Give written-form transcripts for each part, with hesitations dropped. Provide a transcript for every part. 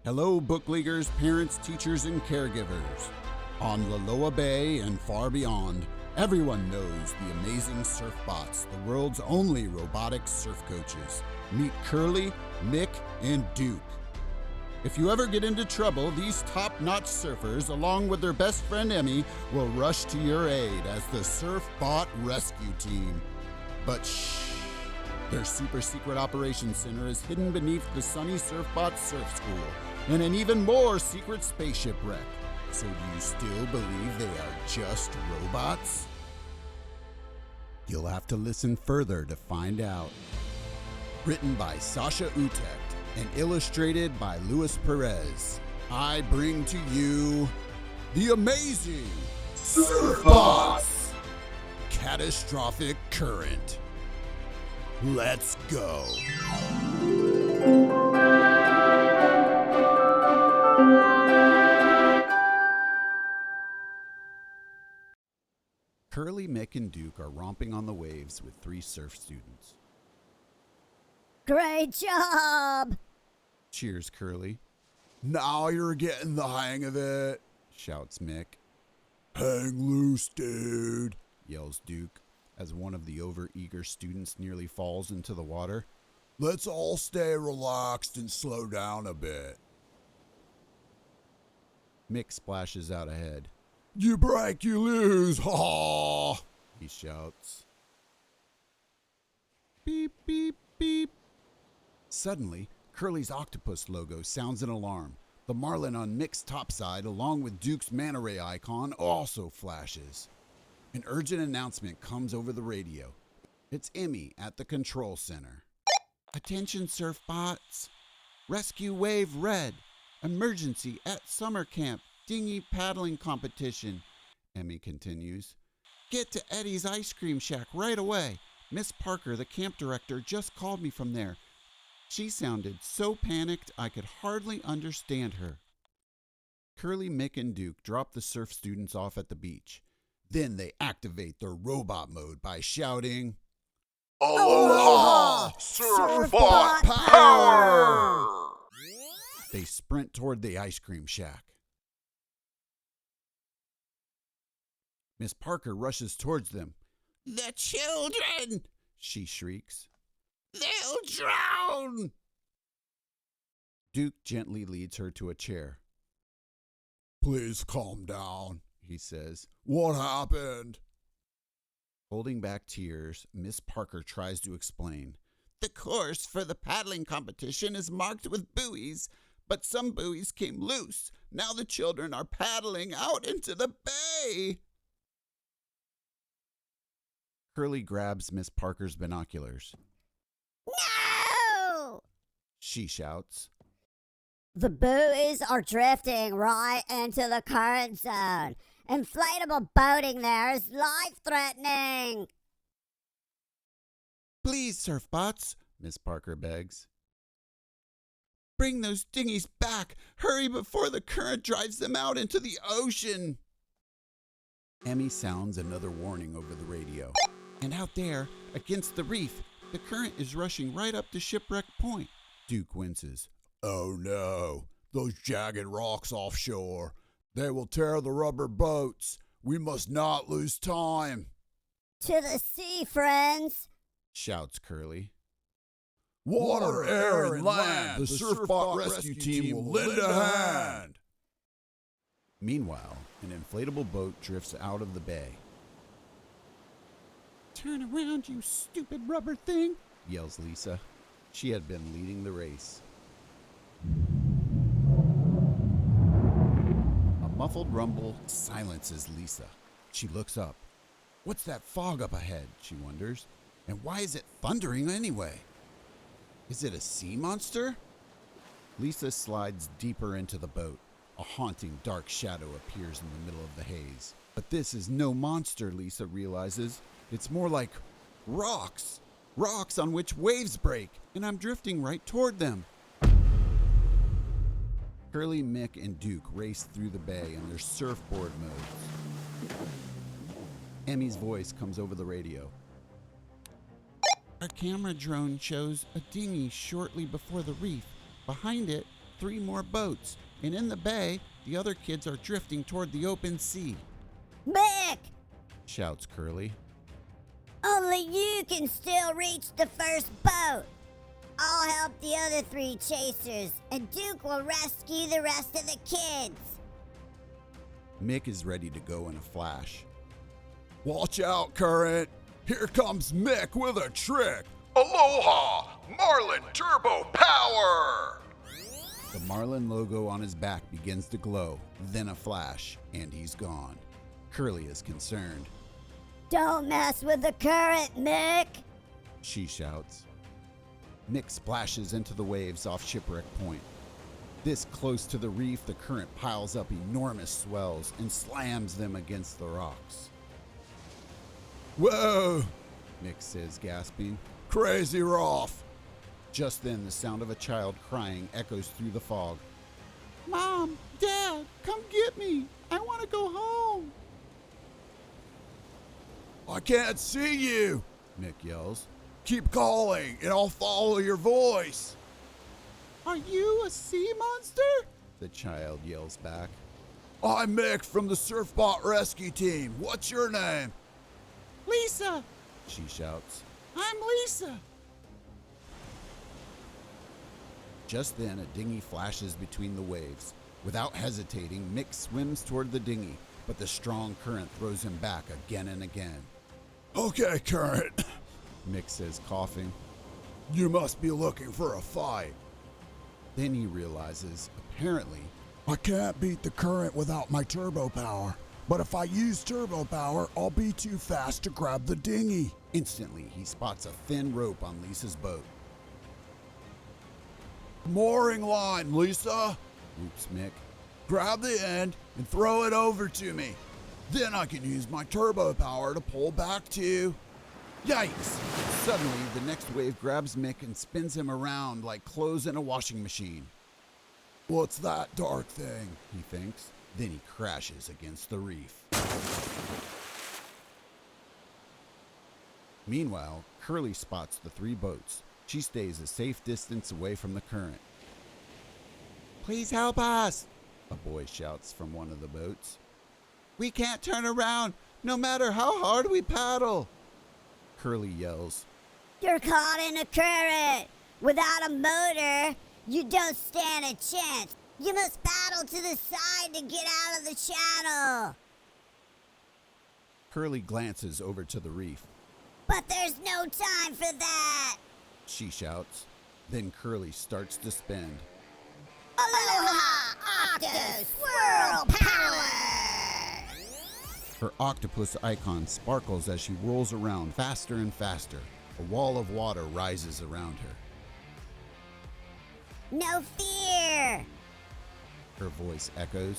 Hello, bookleaguers, parents, teachers, and caregivers. On Laloa Bay and far beyond, everyone knows the Amazing Surfbots, the world's only robotic surf coaches. Meet Curly, Mick, and Duke. If you ever get into trouble, these top-notch surfers, along with their best friend Emmy, will rush to your aid as the Surfbot Rescue Team. But shh! Their super-secret operations center is hidden beneath the sunny Surfbot Surf School in an even more secret spaceship wreck. So do you still believe they are just robots? You'll have to listen further to find out. Written by Sascha Utecht and illustrated by Luis Perez, I bring to you the Amazing Surfbots Catastrophic Current. Let's go. Curly, Mick, and Duke are romping on the waves with 3 surf students. Great job! Cheers, Curly. Now you're getting the hang of it, shouts Mick. Hang loose, dude, yells Duke as one of the overeager students nearly falls into the water. Let's all stay relaxed and slow down a bit. Mick splashes out ahead. You break, you lose, ha! He shouts. Beep, beep, beep. Suddenly, Curly's octopus logo sounds an alarm. The marlin on Mick's topside, along with Duke's manta ray icon, also flashes. An urgent announcement comes over the radio. It's Emmy at the control center. Attention, surfbots. Rescue Wave Red. Emergency at summer camp. Dinghy paddling competition, Emmy continues. Get to Eddie's ice cream shack right away. Miss Parker, the camp director, just called me from there. She sounded so panicked I could hardly understand her. Curly, Mick, and Duke drop the surf students off at the beach. Then they activate their robot mode by shouting, Aloha! Surfbot power! They sprint toward the ice cream shack. Miss Parker rushes towards them. The children! She shrieks. They'll drown! Duke gently leads her to a chair. Please calm down, he says. What happened? Holding back tears, Miss Parker tries to explain. The course for the paddling competition is marked with buoys, but some buoys came loose. Now the children are paddling out into the bay. Curly grabs Miss Parker's binoculars. No! She shouts. The buoys are drifting right into the current zone. Inflatable boating there is life-threatening. Please, surfbots, Miss Parker begs. Bring those dinghies back. Hurry before the current drives them out into the ocean. Emmy sounds another warning over the radio. And out there, against the reef, the current is rushing right up to Shipwreck Point. Duke winces. Oh no, those jagged rocks offshore. They will tear the rubber boats. We must not lose time. To the sea, friends, shouts Curly. Water, air, and land. The Surfbot Rescue Team will lend a hand. Meanwhile, an inflatable boat drifts out of the bay. Turn around, you stupid rubber thing, yells Lisa. She had been leading the race. A muffled rumble silences Lisa. She looks up. What's that fog up ahead, she wonders. And why is it thundering anyway? Is it a sea monster? Lisa slides deeper into the boat. A haunting dark shadow appears in the middle of the haze. But this is no monster, Lisa realizes. It's more like rocks. Rocks on which waves break, and I'm drifting right toward them. Curly, Mick, and Duke race through the bay in their surfboard modes. Emmy's voice comes over the radio. Our camera drone shows a dinghy shortly before the reef. Behind it, 3 more boats, and in the bay, the other kids are drifting toward the open sea. Mick! Shouts Curly. Only you can still reach the first boat. I'll help the other 3 chasers, and Duke will rescue the rest of the kids. Mick is ready to go in a flash. Watch out, Current! Here comes Mick with a trick! Aloha! Marlin Turbo Power! The Marlin logo on his back begins to glow, then a flash, and he's gone. Curly is concerned. Don't mess with the current, Mick! She shouts. Mick splashes into the waves off Shipwreck Point. This close to the reef, the current piles up enormous swells and slams them against the rocks. Whoa! Mick says, gasping. Crazy rough! Just then, the sound of a child crying echoes through the fog. Mom! Dad! Come get me! I want to go home! I can't see you! Mick yells. Keep calling, and I'll follow your voice. Are you a sea monster? The child yells back. I'm Mick from the Surfbot Rescue Team. What's your name? Lisa, she shouts. I'm Lisa. Just then, a dinghy flashes between the waves. Without hesitating, Mick swims toward the dinghy, but the strong current throws him back again and again. Okay, Current, Mick says, coughing. You must be looking for a fight. Then he realizes, apparently, I can't beat the current without my turbo power. But if I use turbo power, I'll be too fast to grab the dinghy. Instantly, he spots a thin rope on Lisa's boat. Mooring line, Lisa, whoops Mick. Grab the end and throw it over to me. Then I can use my turbo power to pull back too. Yikes! Suddenly, the next wave grabs Mick and spins him around like clothes in a washing machine. What's that dark thing? He thinks. Then he crashes against the reef. Meanwhile, Curly spots the 3 boats. She stays a safe distance away from the current. Please help us! A boy shouts from one of the boats. We can't turn around, no matter how hard we paddle. Curly yells. You're caught in a current. Without a motor, you don't stand a chance. You must paddle to the side to get out of the channel. Curly glances over to the reef. But there's no time for that, she shouts. Then Curly starts to spin. Aloha, Octo Swirl Power! Her octopus icon sparkles as she rolls around faster and faster. A wall of water rises around her. No fear! Her voice echoes.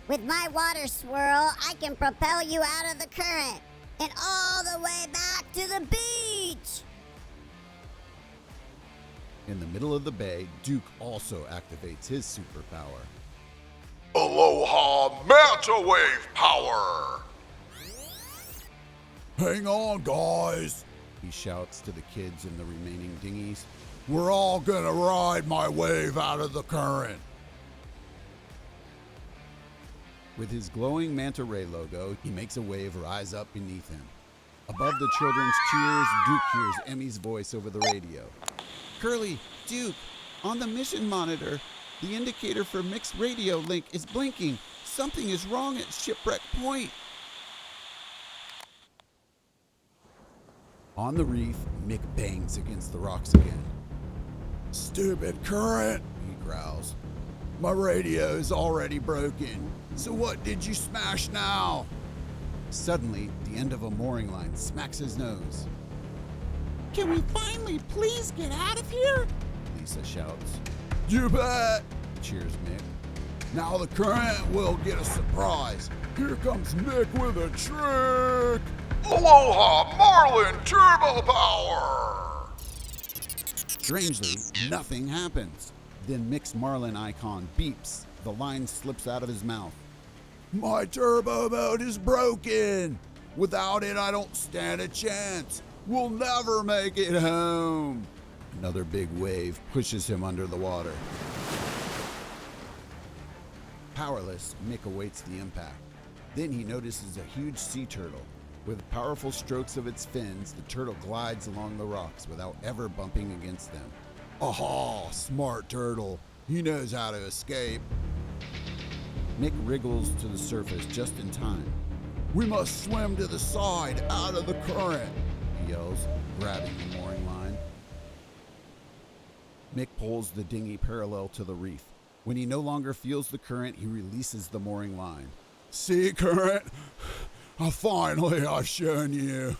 With my water swirl, I can propel you out of the current and all the way back to the beach! In the middle of the bay, Duke also activates his superpower. Aloha Manta Wave Power! Hang on, guys, he shouts to the kids in the remaining dinghies. We're all gonna ride my wave out of the current. With his glowing manta ray logo, he makes a wave rise up beneath him. Above the children's cheers, Duke hears Emmy's voice over the radio. Curly, Duke, on the mission monitor, the indicator for Mick's radio link is blinking. Something is wrong at Shipwreck Point. On the reef, Mick bangs against the rocks again. Stupid current, he growls. My radio is already broken. So what did you smash now? Suddenly, the end of a mooring line smacks his nose. Can we finally please get out of here? Lisa shouts. You bet, cheers Mick. Now the current will get a surprise. Here comes Mick with a trick. Aloha Marlin Turbo Power! Strangely, nothing happens. Then Mick's Marlin icon beeps. The line slips out of his mouth. My turbo mode is broken. Without it, I don't stand a chance. We'll never make it home. Another big wave pushes him under the water. Powerless, Mick awaits the impact. Then he notices a huge sea turtle. With powerful strokes of its fins, the turtle glides along the rocks without ever bumping against them. Aha! Smart turtle. He knows how to escape. Mick wriggles to the surface just in time. We must swim to the side, out of the current, he yells, grabbing the mooring line. Mick pulls the dinghy parallel to the reef. When he no longer feels the current, he releases the mooring line. See, current? Finally, I've shown you.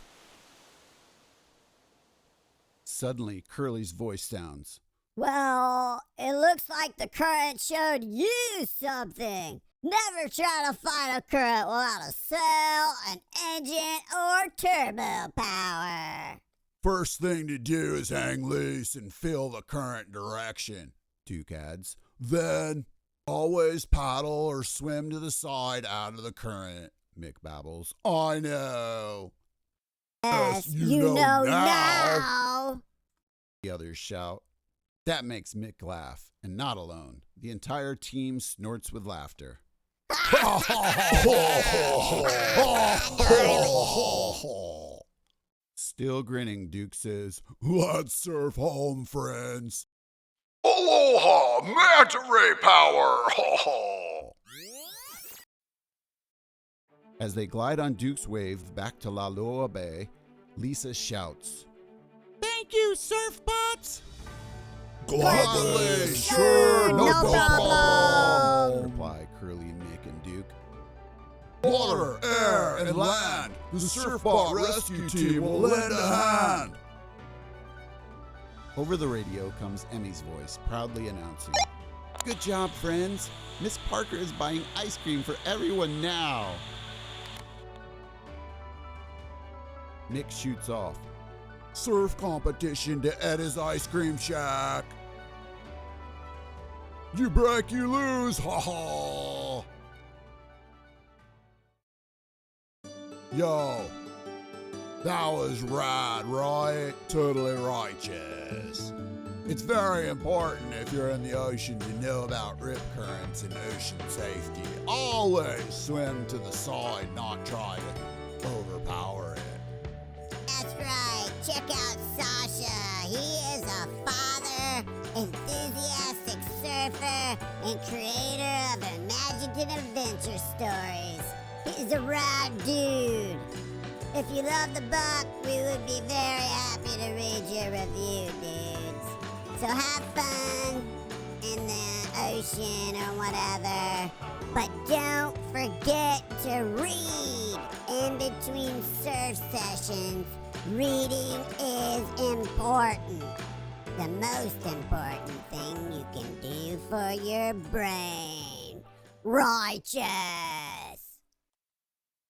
Suddenly, Curly's voice sounds. Well, it looks like the current showed you something. Never try to fight a current without a sail, an engine, or turbo power. First thing to do is hang loose and feel the current direction, Duke adds. Then, always paddle or swim to the side out of the current, Mick babbles. I know. Yes, you know now. The others shout. That makes Mick laugh, and not alone. The entire team snorts with laughter. Still grinning, Duke says, Let's surf home, friends. Aloha, manta ray power! As they glide on Duke's wave back to Loa Bay, Lisa shouts, Thank you, surfbots! Gladly, sure, no problem, reply Curly, Mick, and Duke. Water, air, and land, the surfbot rescue team will lend a hand. Over the radio comes Emmy's voice, proudly announcing, Good job, friends. Miss Parker is buying ice cream for everyone now. Mick shoots off. Surf competition to Edda's Ice Cream Shack. You break, you lose, ha ha. Yo, that was rad, right? Totally righteous. It's very important if you're in the ocean to know about rip currents and ocean safety. Always swim to the side, not try to overpower it. That's right. Check out Sascha. He is a father, enthusiastic surfer, and creator of imaginative adventure stories. He's a rad dude. If you love the book, we would be very happy to read your review, dudes. So have fun in the ocean or whatever. But don't forget to read in between surf sessions. Reading is important. The most important thing you can do for your brain. Righteous!